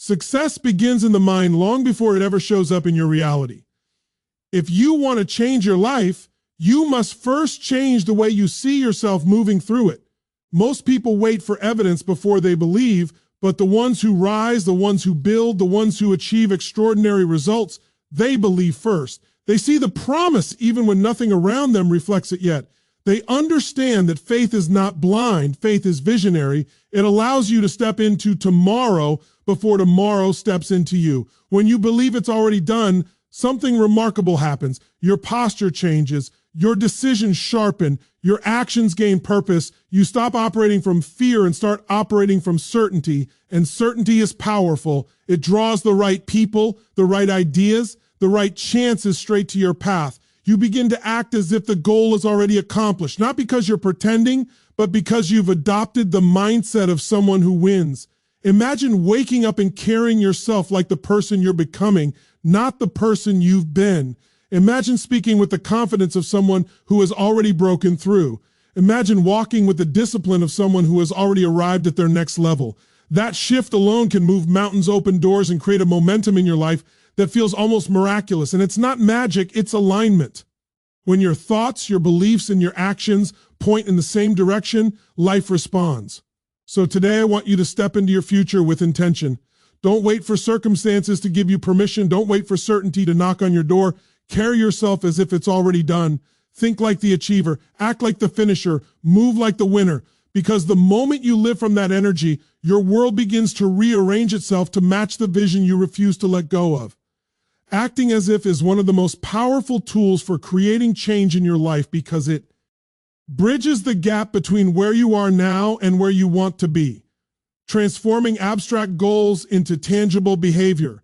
Success begins in the mind long before it ever shows up in your reality. If you want to change your life, you must first change the way you see yourself moving through it. Most people wait for evidence before they believe, but the ones who rise, the ones who build, the ones who achieve extraordinary results, they believe first. They see the promise even when nothing around them reflects it yet. They understand that faith is not blind, faith is visionary. It allows you to step into tomorrow before tomorrow steps into you. When you believe it's already done, something remarkable happens. Your posture changes, your decisions sharpen, your actions gain purpose. You stop operating from fear and start operating from certainty, and certainty is powerful. It draws the right people, the right ideas, the right chances straight to your path. You begin to act as if the goal is already accomplished, not because you're pretending, but because you've adopted the mindset of someone who wins. Imagine waking up and carrying yourself like the person you're becoming, not the person you've been. Imagine speaking with the confidence of someone who has already broken through. Imagine walking with the discipline of someone who has already arrived at their next level. That shift alone can move mountains, open doors, and create a momentum in your life that feels almost miraculous. And it's not magic, it's alignment. When your thoughts, your beliefs, and your actions point in the same direction, life responds. So today I want you to step into your future with intention. Don't wait for circumstances to give you permission. Don't wait for certainty to knock on your door. Carry yourself as if it's already done. Think like the achiever. Act like the finisher. Move like the winner. Because the moment you live from that energy, your world begins to rearrange itself to match the vision you refuse to let go of. Acting as if is one of the most powerful tools for creating change in your life because it bridges the gap between where you are now and where you want to be, transforming abstract goals into tangible behavior.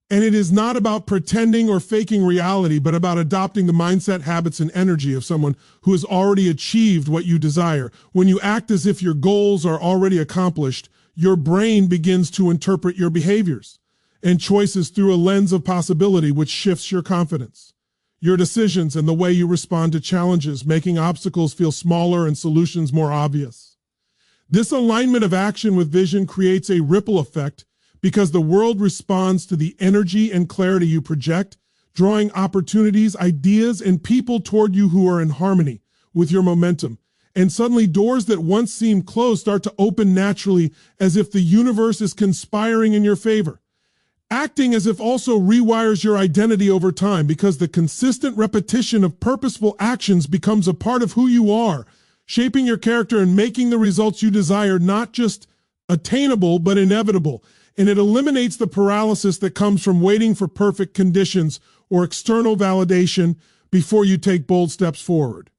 And it is not about pretending or faking reality, but about adopting the mindset, habits, and energy of someone who has already achieved what you desire. When you act as if your goals are already accomplished, your brain begins to interpret your behaviors and choices through a lens of possibility, which shifts your confidence, your decisions, and the way you respond to challenges, making obstacles feel smaller and solutions more obvious. This alignment of action with vision creates a ripple effect because the world responds to the energy and clarity you project, drawing opportunities, ideas, and people toward you who are in harmony with your momentum. And suddenly doors that once seemed closed start to open naturally as if the universe is conspiring in your favor. Acting as if also rewires your identity over time because the consistent repetition of purposeful actions becomes a part of who you are, shaping your character and making the results you desire not just attainable, but inevitable. And it eliminates the paralysis that comes from waiting for perfect conditions or external validation before you take bold steps forward.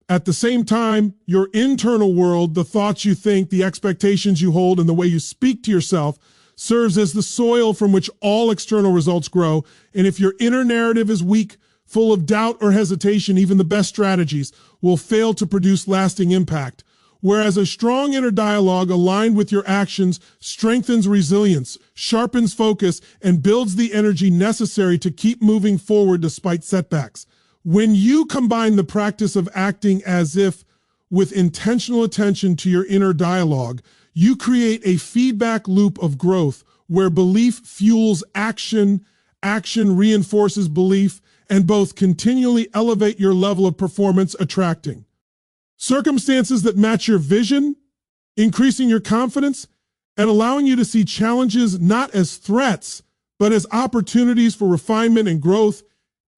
At the same time, your internal world, the thoughts you think, the expectations you hold, and the way you speak to yourself serves as the soil from which all external results grow. And if your inner narrative is weak, full of doubt or hesitation, even the best strategies will fail to produce lasting impact. Whereas a strong inner dialogue aligned with your actions strengthens resilience, sharpens focus, and builds the energy necessary to keep moving forward despite setbacks. When you combine the practice of acting as if with intentional attention to your inner dialogue, you create a feedback loop of growth where belief fuels action, action reinforces belief, and both continually elevate your level of performance, attracting circumstances that match your vision, increasing your confidence, and allowing you to see challenges not as threats, but as opportunities for refinement and growth.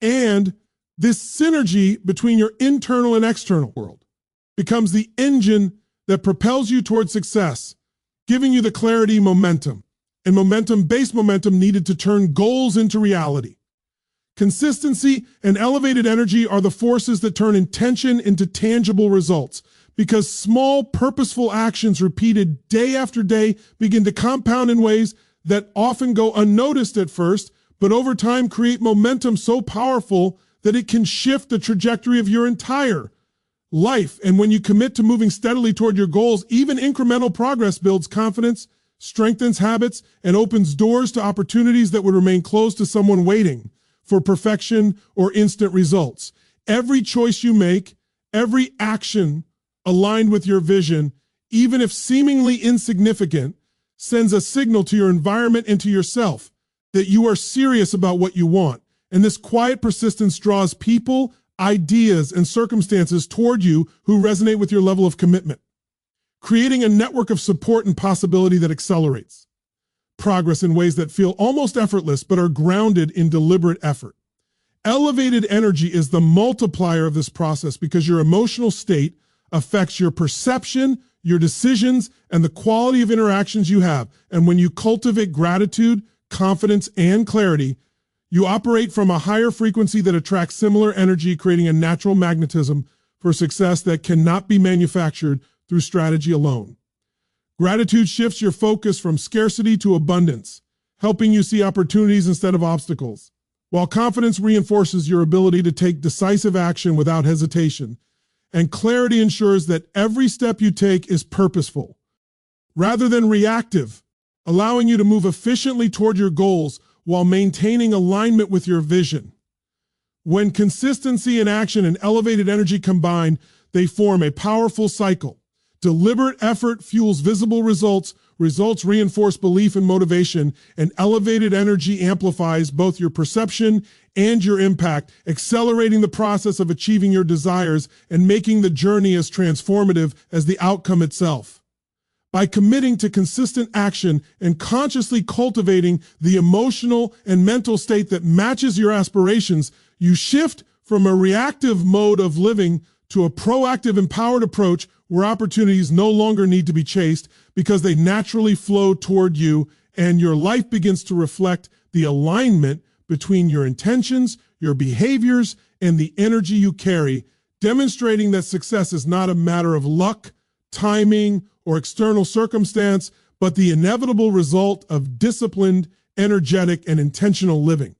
And this synergy between your internal and external world becomes the engine that propels you towards success, giving you the clarity, momentum, and momentum-based momentum needed to turn goals into reality. Consistency and elevated energy are the forces that turn intention into tangible results because small, purposeful actions repeated day after day begin to compound in ways that often go unnoticed at first, but over time create momentum so powerful that it can shift the trajectory of your entire life. And when you commit to moving steadily toward your goals, even incremental progress builds confidence, strengthens habits, and opens doors to opportunities that would remain closed to someone waiting for perfection or instant results. Every choice you make, every action aligned with your vision, even if seemingly insignificant, sends a signal to your environment and to yourself that you are serious about what you want. And this quiet persistence draws people, ideas, and circumstances toward you who resonate with your level of commitment, creating a network of support and possibility that accelerates progress in ways that feel almost effortless but are grounded in deliberate effort. Elevated energy is the multiplier of this process because your emotional state affects your perception, your decisions, and the quality of interactions you have. And when you cultivate gratitude, confidence, and clarity, you operate from a higher frequency that attracts similar energy, creating a natural magnetism for success that cannot be manufactured through strategy alone. Gratitude shifts your focus from scarcity to abundance, helping you see opportunities instead of obstacles, while confidence reinforces your ability to take decisive action without hesitation, and clarity ensures that every step you take is purposeful, rather than reactive, allowing you to move efficiently toward your goals while maintaining alignment with your vision. When consistency in action and elevated energy combine, they form a powerful cycle. Deliberate effort fuels visible results, results reinforce belief and motivation, and elevated energy amplifies both your perception and your impact, accelerating the process of achieving your desires and making the journey as transformative as the outcome itself. By committing to consistent action and consciously cultivating the emotional and mental state that matches your aspirations, you shift from a reactive mode of living to a proactive, empowered approach where opportunities no longer need to be chased because they naturally flow toward you, and your life begins to reflect the alignment between your intentions, your behaviors, and the energy you carry, demonstrating that success is not a matter of luck, timing, or external circumstance, but the inevitable result of disciplined, energetic, and intentional living.